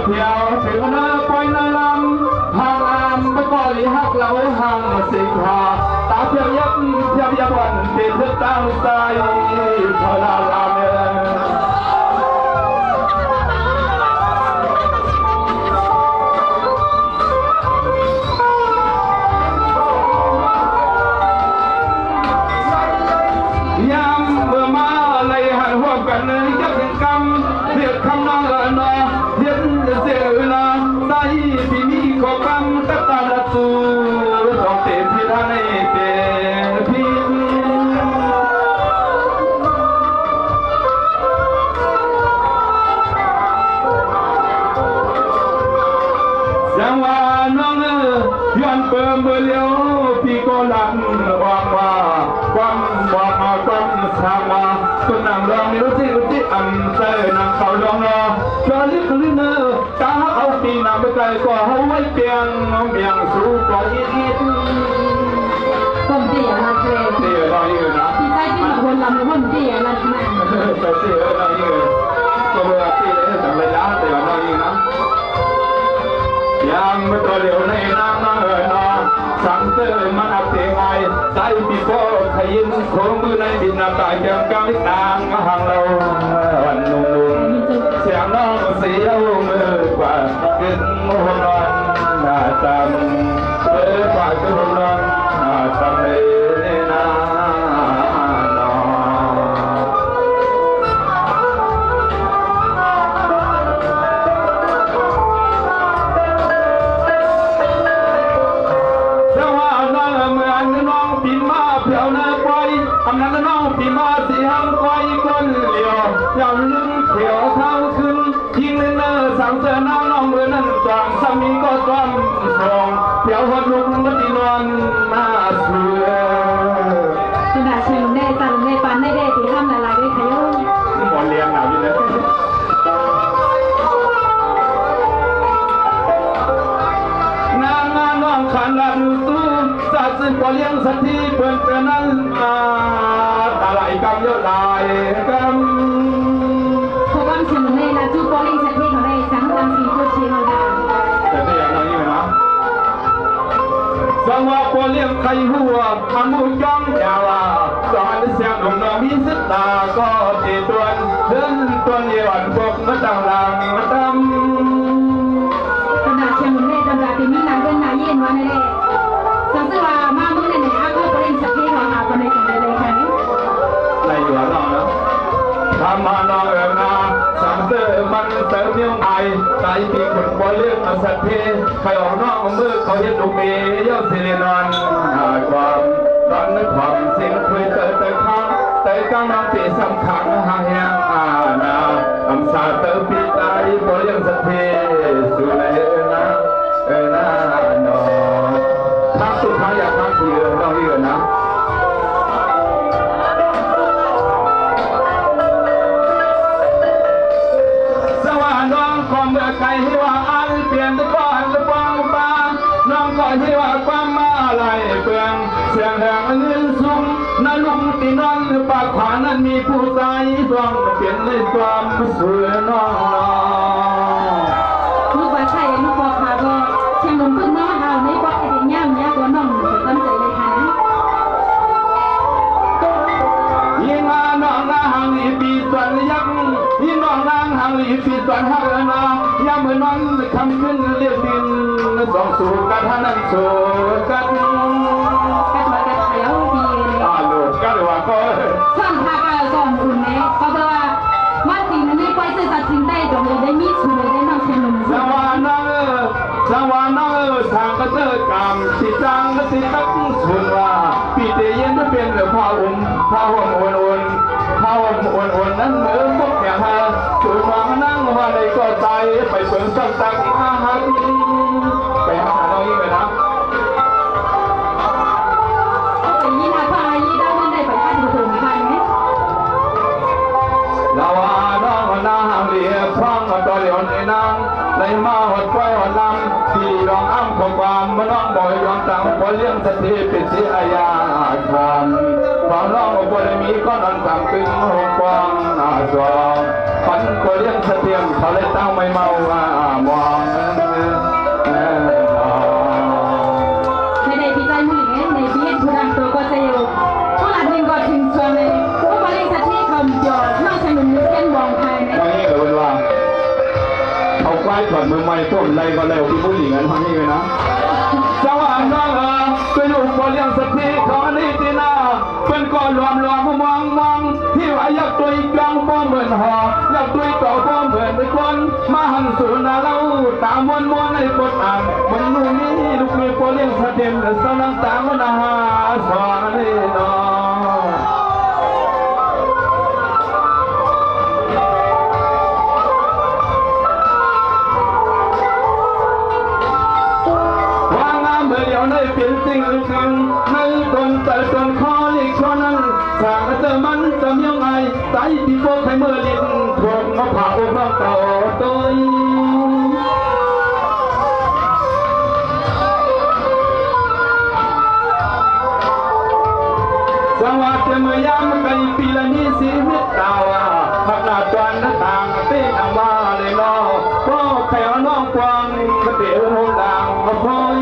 เที่ยวถึงนาปอยนาลำห่างอามไปก่อลีฮักเราห่างสิงหาตาเพียงยับเพียงยับวันเดินเธอตั้งใจพอลาลาเนื้อยามเมื่อมาอะไรหันหัวกันเลยยับเป็นกำเรียกคำน้องเอ๋ยนอเย็นเสียเวลาใจที่มีขอกำตัดตาละตูต้องเต็มที่ท่านให้เต็มพี่จังหวะน้องย้อนเปิ่มเบลเลี้ยวพี่ก็หลังบอกว่าความบอกมาความสามมาตัวนางรองนี่รู้สิอันเตอร์นางเขาลองรอจอลิบลิเนอร์ตาเอาปีนางไปไกลก็เอาไว้เปียงเมียงสู้ปล่อยอีกผมเตี๋ยนะเจ๊เตี๋ยเราอยู่นะที่ใช่ที่คนลำผมเตี๋ยนะแม่แต่เตี๋ยเราอยู่ก็เมื่อที่เลยแต่เวลาเตี๋ยเราอยู่นะยังไม่ตัวเดียวในน้ำน้ำสังเตอร์มันอับเสียงไงใจปีโป้ขยินโค้งมือในดินน้ำตาเกี่ยวกับนางห่างเราวันนุ่มเสียงน้องเสียวมือกว่าขึ้นหัวนอนหน้าจำเปิดปากขึ้นหัวนอนหน้าจำเลยนะอำนาจน้องพี่มาสีหังคอยคนเหลียวยาวลึกเขียวเท้าขึ้นยิงเนื้อสังเสน้ำน้องเมื่อนั้นจางสามีก็จอมส่งเที่ยวหัดลุกมาตีนอนหน้าเสือขณะเชิงได้สั่งได้ปันได้ได้ตีห้ามหลายๆได้ขยุ่งหมดเลี้ยงหนาวอยู่เลยงานน้องขันละดูตู้จัดซึ่งก็เลี้ยงสักทีเปิดเป็นนั้นอะไรกันเยอะหลายกันพวกมันเชิงได้นะจูบอลลิงสักทีเขาได้สังกัดสีโคชีโนดาแต่ไม่อย่างนี้นะจังหวะพอเลี้ยงไข่หัวทำมุ้งจ้องยาวสอนเสียงหนุ่มน้องมีสิตาก็ตีตัวเดินตัวเยี่ยนพวกมาตั้งหลังมาตั้มขณะเชิงได้ตำราที่มีนางเดินนายเย็นวันนี้สังเกตว่ามาเมื่อไหร่อาก็บอลลิงสักทีเขาหาคนในสังเกตเลยค่ะในหัวน้องนะทำมาน้องเอ๋ยนะสังเกตมันเติมเมียงไอใจปีคนบอลเลี้ยงสักทีใครออกน้องมือเขาเห็นลูกเมย์เย้าสิเรนอนความตอนนึกความสิ่งคุยเตยข้างเตยกลางน้องตีสำคัญห่างแห้งนาคำสาเติมปีใจบอลเลี้ยงสักทีสุดเลยนะน้องทักสุดท้ายอยากทักทีเราเยอะนะความเมื่อไกลที่ว่าอันเปลี่ยนตะก้อนตะปองปาน้องก็ที่ว่าความมาลายเปลืองเสียงแหงเงินสูงนั่นลุงตีนอนปากขวานั้นมีผู้ใจสวงเปลี่ยนในความสวยน้องลูกว่าใช่ลูกบอกค่ะก็เชียงลงพึ่งน้องเราในบอกไอ้เงี้ยตัวน้องจะตั้งใจเลยค่ะยิงมาน้องนาหังอีปีส่วนยักยิงน้องนางหังอีปีส่วนหักนายามเมื่อนอนคำขึ้นเรียกดินสองสู่กันท่านั้นสู่กันมากันเขียวดีเลยลูกกันว่าก็สั่งพากันสองคนเนี่ยเพราะว่ามันตีมันนี่ไปสื่อสารจริงได้ตรงนี้ได้มีช่วยได้น้องเชียงลงสวรรค์ทางกระเจิดกรรมสิจังและสิตักสุนว่าปีเตยนจะเป็นพาอุ่นพาห่มอุ่นนั้นเหมือนพวกแก่ฮะจุดมองนั่งว่าในก็ใจไปเปิดสักตักอาหารไปหาน้องยิ่งเลยนะไปยี่นาพายี่ได้ไม่ได้ไปท่านผู้ชมใครไหมเราว่าน้องนางเรียบพร้อมตัวเดียวในน้ างในมาหดไฟหดลำที่รองอ้ำของความมาน้องบ่อยยอมตังพอเลี้ยงสติเป็นสีอาญาความความน้องบ่ได้มีก็นอนตามตึงหงกวางสวงฝันก็เลี้ยงสเตียมเขาเลยตั้งไม่เมามอง ในพี่ใจมือเนี่ยในพี่เห็นผู้ดังตัวก็จะอยู่ผู้หลังเองก็ถึงชวนเลยผู้บริษัทที่เขาหยอดนอกจากหนุ่มนึกเล่นวองไทยเนี่ย วันนี้เลยว่าเอาควายถอดมือไม้ต้มไรก็เร็วที่ผู้หญิงกันวันนี้เลยนะสว่างน้องก็อยู่บนเรื่องสติของอันนี้ตีนาเป็นก้อนรวมมองที่ว่าอยากตัวอีกกลางป้อมเหมือนหออยากตัวต่อป้อมเหมือนเป็นคนมาหันสู่นาเราตามวนในบทอ่านมันนู่นนี่ลูกมีโปเลี้ยงสะเต็มและสนังตามมันหาสอนนี่น้องในเป็นสิ่งลึกซึ้งในตนแต่ตนคอลิกคนนั้นทางเจอมันจะมียังไงใจที่พวกให้เมื่อลิ้นทวงมาผ่าอกน้องเต่าตัวสวัสดีเมื่อยามไกลปีละนี้ชีวิตดาวพักหน้าจวนหน้าต่างเต้นอังว่าเลยน้องก็แค่น้องกวางก็เตี๋ยวห้องดังมาคอย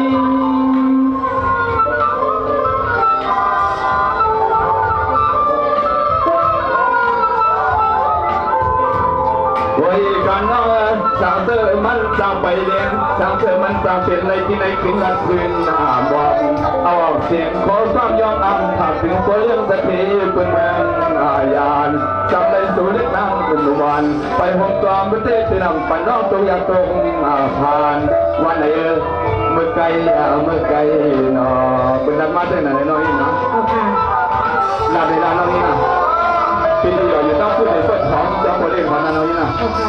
โอ้ยกันน้องสั่งเธอมันสั่งไปเรียนสั่งเธอมันสั่งเป็นในที่ในคืนนั้นคืนบอกเอาเสียงขอความยอมอันถักถึงตัวเรื่องสติเป็นเมืองอาญานจำได้สู่เล็กน้ำเป็นวันไปห่มกลอมประเทศที่นำปันน้องตัวยาตรงผ่านวันไหนเมื่อไกลนอเป็นนักมาเท่านั้นน้อยนะ เอาค่ะ ลาเวลาน้อยนะปีนี้เราอยู่ต้องพูดในส่วนของเจ้าโมเดลของน้อยนะ เอาค่ะ